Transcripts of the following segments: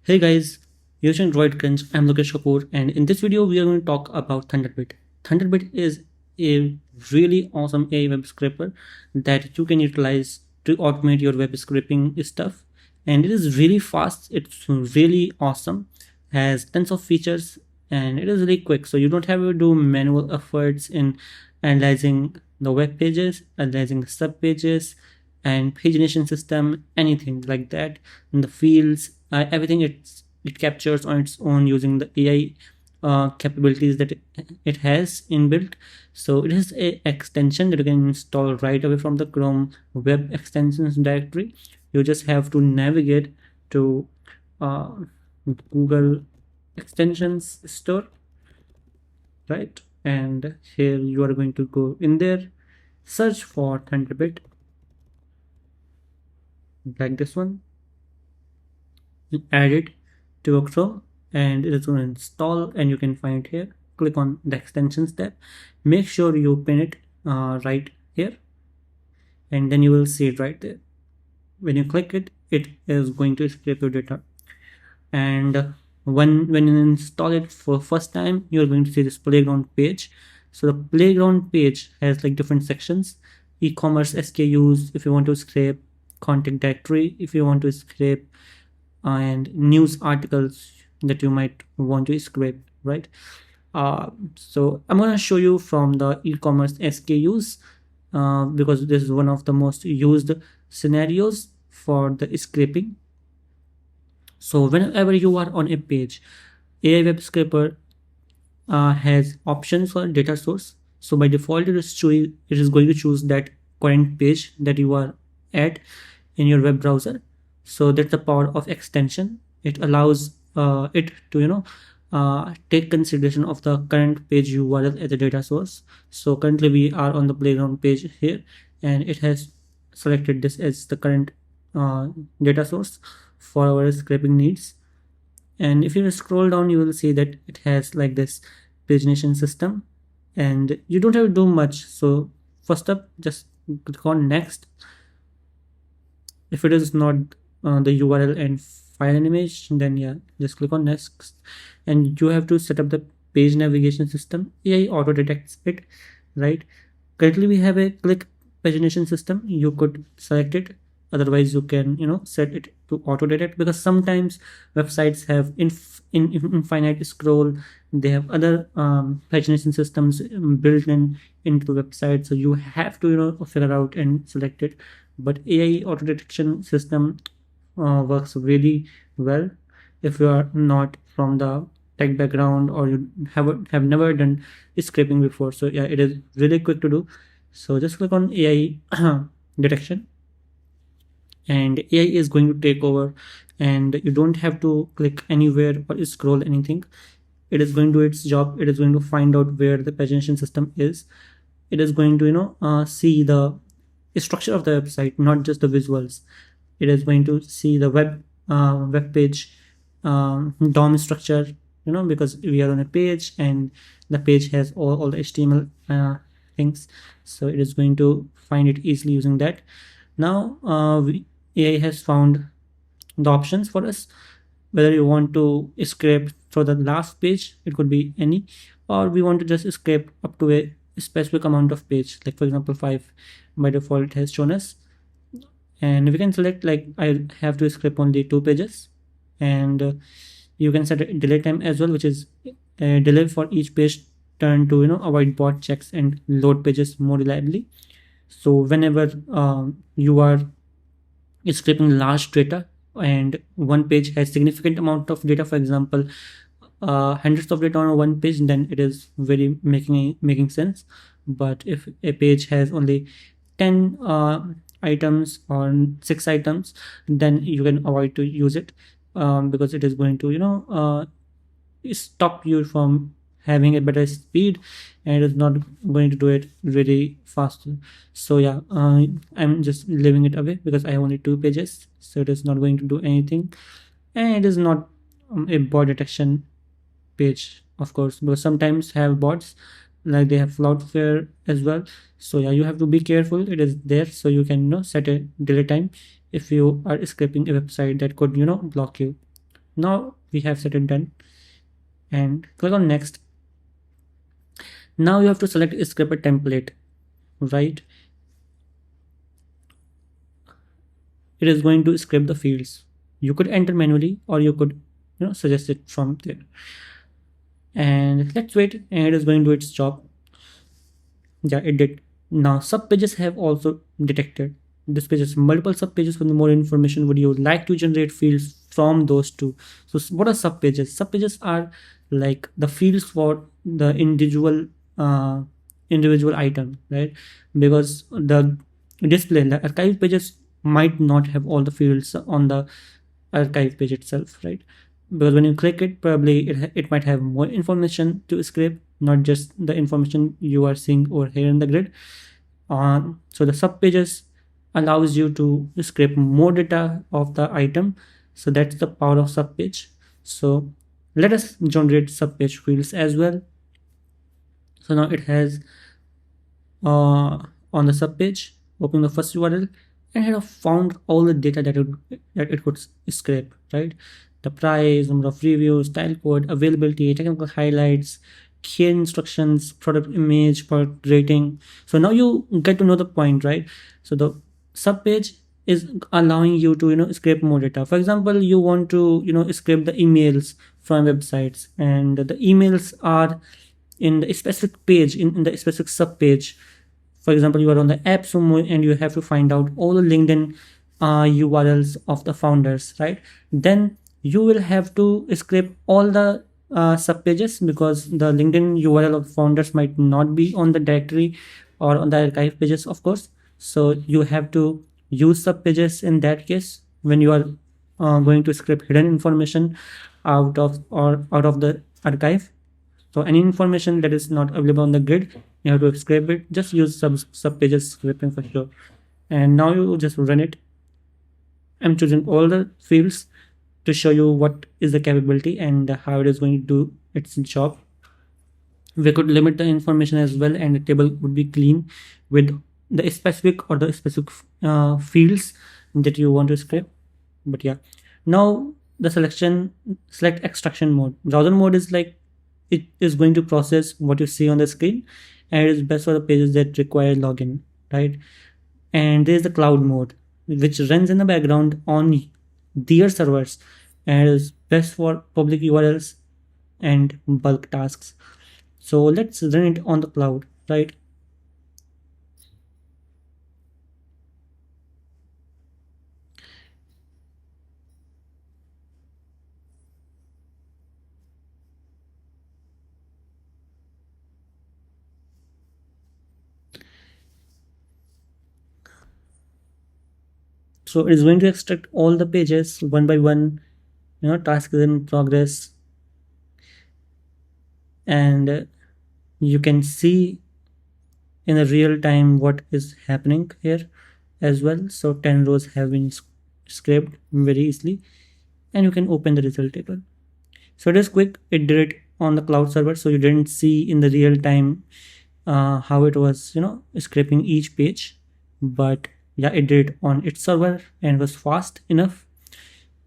Hey guys, you're watching DroidCrunch. I'm Lokesh Kapoor, and in this video, we are going to talk about Thunderbit. Thunderbit is a really awesome AI web scraper that you can utilize to automate your web scraping stuff, and it is really fast. It's really awesome, has tons of features, and it is really quick. So you don't have to do manual efforts in analyzing the web pages, analyzing the sub pages, and pagination system, anything like that, and the fields, everything it captures on its own using the AI capabilities that it has inbuilt. So it is a extension that you can install right away from the Chrome web extensions directory. You just have to navigate to uh, Google extensions store, right? And here you are going to go in there, search for Thunderbit like this one, add it to a Chrome, and it is going to install, and you can find it here. Click on the extensions tab, make sure you pin it right here, and then you will see it right there. When you click it, it is going to scrape your data, and when you install it for first time, you're going to see this playground page. So the playground page has like different sections: e-commerce SKUs if you want to scrape, contact directory if you want to scrape, and news articles that you might want to scrape, right? So I'm going to show you from the e-commerce SKUs because this is one of the most used scenarios for the scraping. So whenever you are on a page, AI web scraper has options for data source. So by default, it is going to choose that current page that you are at in your web browser. So that's the power of extension. It allows it to take consideration of the current page URL as a data source. So currently we are on the playground page here, and it has selected this as the current data source for our scraping needs. And if you scroll down, you will see that it has like this pagination system, and you don't have to do much. So first up, just click on next. If it is not the URL and file an image, then yeah, just click on next, and you have to set up the page navigation system. AI auto detects it, right? Currently we have a click pagination system. You could select it, otherwise you can set it to auto detect, because sometimes websites have infinite scroll. They have other pagination systems built into the website, so you have to figure out and select it. But AI auto detection system works really well if you are not from the tech background, or you have never done scraping before. So yeah, it is really quick to do. So just click on AI detection, and AI is going to take over, and you don't have to click anywhere or scroll anything. It is going to do its job. It is going to find out where the pagination system is. It is going to see the structure of the website, not just the visuals. It is going to see the web page DOM structure, because we are on a page, and the page has all the HTML things. So it is going to find it easily using that. Now AI has found the options for us, whether you want to scrape for the last page, it could be any, or we want to just scrape up to a specific amount of page, like for example 5 by default it has shown us. And we can select, like, I have to scrape only 2 pages, and you can set a delay time as well, which is a delay for each page turn to avoid bot checks and load pages more reliably. So whenever you are scraping large data, and one page has significant amount of data, for example hundreds of data on one page, then it is very making sense. But if a page has only 10 items or 6 items, then you can avoid to use it, because it is going to stop you from having a better speed, and it is not going to do it really fast. So yeah, I'm just leaving it away because I have only 2 pages, so it is not going to do anything. And it is not a bot detection page, of course, because sometimes have bots, like they have Cloudflare as well. So yeah, you have to be careful. It is there, so you can set a delay time if you are scraping a website that could block you. Now we have set it done, and click on next. Now you have to select a scraper template, right? It is going to scrape the fields. You could enter manually, or you could suggest it from there. And let's wait, and it is going to do its job. Yeah, it did. Now subpages have also detected this page has multiple subpages. For more information, would you like to generate fields from those two? So what are subpages? Subpages are like the fields for the individual item, right? Because the archive pages might not have all the fields on the archive page itself, right? Because when you click it, probably it might have more information to scrape, not just the information you are seeing over here in the grid. So the subpages allows you to scrape more data of the item. So that's the power of subpage. So let us generate subpage fields as well. So now it has on the subpage, open the first URL, and it have found all the data that it could scrape, right? The price, number of reviews, style code, availability, technical highlights, key instructions, product image, product rating. So now you get to know the point, right? So the subpage is allowing you to scrape more data. For example, you want to scrape the emails from websites, and the emails are in the specific page, in the specific subpage. For example, you are on the app sumo and you have to find out all the LinkedIn URLs of the founders, right? Then you will have to scrape all the subpages, because the LinkedIn URL of founders might not be on the directory or on the archive pages, of course. So you have to use subpages in that case when you are going to scrape hidden information out of the archive. So any information that is not available on the grid, you have to scrape it. Just use subpages scraping for sure. And now you just run it. I'm choosing all the fields to show you what is the capability and how it is going to do its job. We could limit the information as well, and the table would be clean with the specific fields that you want to scrape. But yeah, now the select extraction mode. Browser mode is like, it is going to process what you see on the screen, and it is best for the pages that require login, right? And there is the cloud mode, which runs in the background on their servers, and is best for public URLs and bulk tasks. So let's run it on the cloud, right? So it is going to extract all the pages one by one. Task is in progress, and you can see in a real time what is happening here as well. So 10 rows have been scraped very easily, and you can open the result table. So it is quick. It did it on the cloud server, so you didn't see in the real time how it was scraping each page, but yeah, it did it on its server and was fast enough.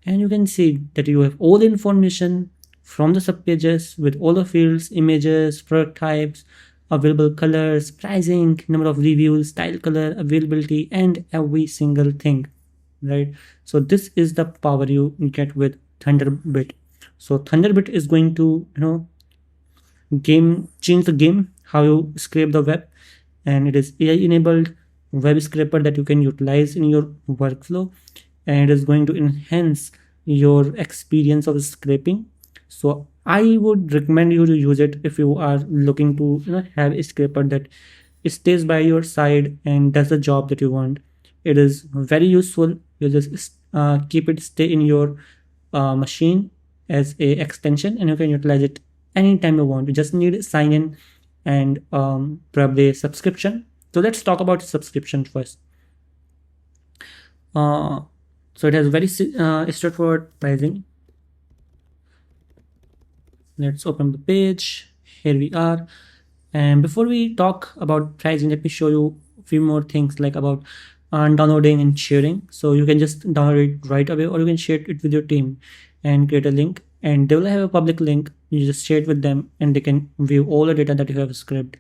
And you can see that you have all the information from the subpages with all the fields, images, product types, available colors, pricing, number of reviews, style, color, availability, and every single thing, right? So this is the power you get with Thunderbit. So Thunderbit is going to change the game how you scrape the web, and it is AI enabled web scraper that you can utilize in your workflow, and it is going to enhance your experience of scraping. So I would recommend you to use it if you are looking to have a scraper that stays by your side and does the job that you want. It is very useful. You just keep it stay in your machine as a extension, and you can utilize it anytime you want. You just need sign in and probably a subscription. So let's talk about subscription first. So it has very straightforward pricing. Let's open the page. Here we are. And before we talk about pricing, let me show you a few more things like about downloading and sharing. So you can just download it right away, or you can share it with your team and create a link, and they will have a public link. You just share it with them and they can view all the data that you have scraped.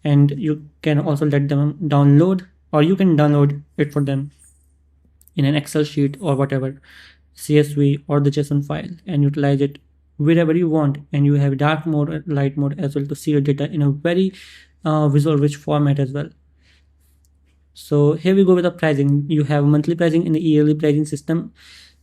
And you can also let them download, or you can download it for them in an Excel sheet or whatever, CSV or the JSON file, and utilize it wherever you want. And you have dark mode or light mode as well to see your data in a very visual rich format as well. So here we go with the pricing. You have monthly pricing and the yearly pricing system,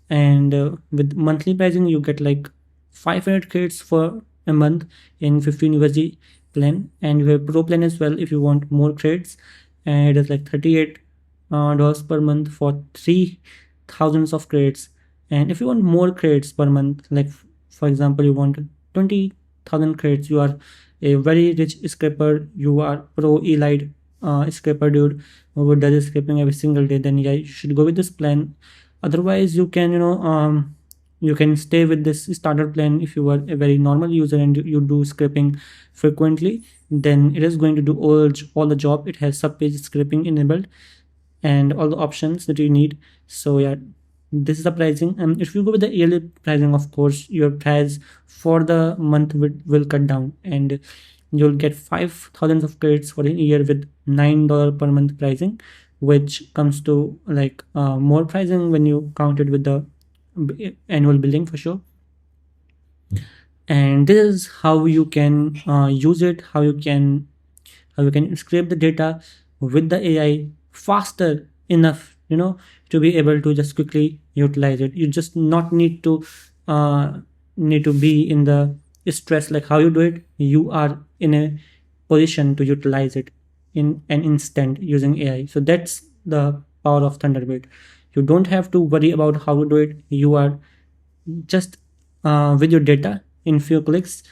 and with monthly pricing you get like 500 credits for a month in 15 USD plan, and you have pro plan as well if you want more credits, and it is like $38 per month for 3,000 of credits. And if you want more credits per month, like for example you want 20,000 credits, you are a very rich scraper, you are pro elite scraper dude who does scraping every single day, then yeah, you should go with this plan. Otherwise you can you can stay with this starter plan. If you are a very normal user and you do scraping frequently, then it is going to do all the job. It has subpage scraping enabled and all the options that you need. So yeah, this is the pricing. And if you go with the yearly pricing, of course your price for the month will cut down, and you'll get 5,000 of credits for a year with $9 per month pricing, which comes to like more pricing when you count it with the annual billing for sure. And this is how you can use it, how you can scrape the data with the AI faster enough, to be able to just quickly utilize it. You just not need to be in the stress like how you do it. You are in a position to utilize it in an instant using AI. So that's the power of Thunderbit. You don't have to worry about how to do it. You are just with your data in few clicks,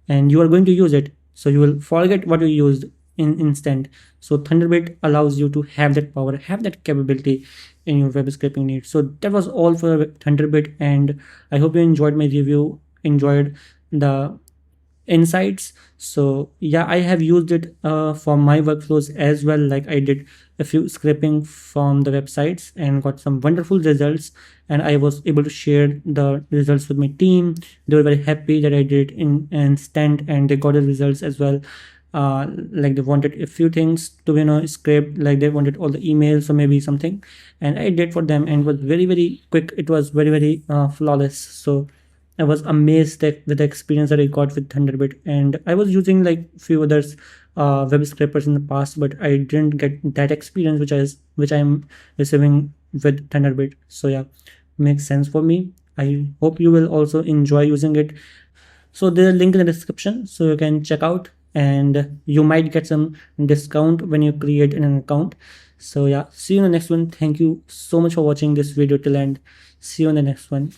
and you are going to use it. So you will forget what you used in instant. So Thunderbit allows you to have that power, have that capability in your web scraping needs. So that was all for Thunderbit, and I hope you enjoyed my review, enjoyed the insights. So yeah, I have used it for my workflows as well. Like I did a few scraping from the websites and got some wonderful results, and I was able to share the results with my team. They were very happy that I did it in an instant, and they got the results as well. Like they wanted a few things to be scraped, like they wanted all the emails or maybe something, and I did for them, and it was very quick. It was very flawless. So I was amazed with the experience that I got with Thunderbit. And I was using like few others web scrapers in the past, but I didn't get that experience which I'm receiving with Thunderbit. So yeah, makes sense for me. I hope you will also enjoy using it. So there's a link in the description, so you can check out, and you might get some discount when you create an account. So yeah, see you in the next one. Thank you so much for watching this video till end. See you in the next one.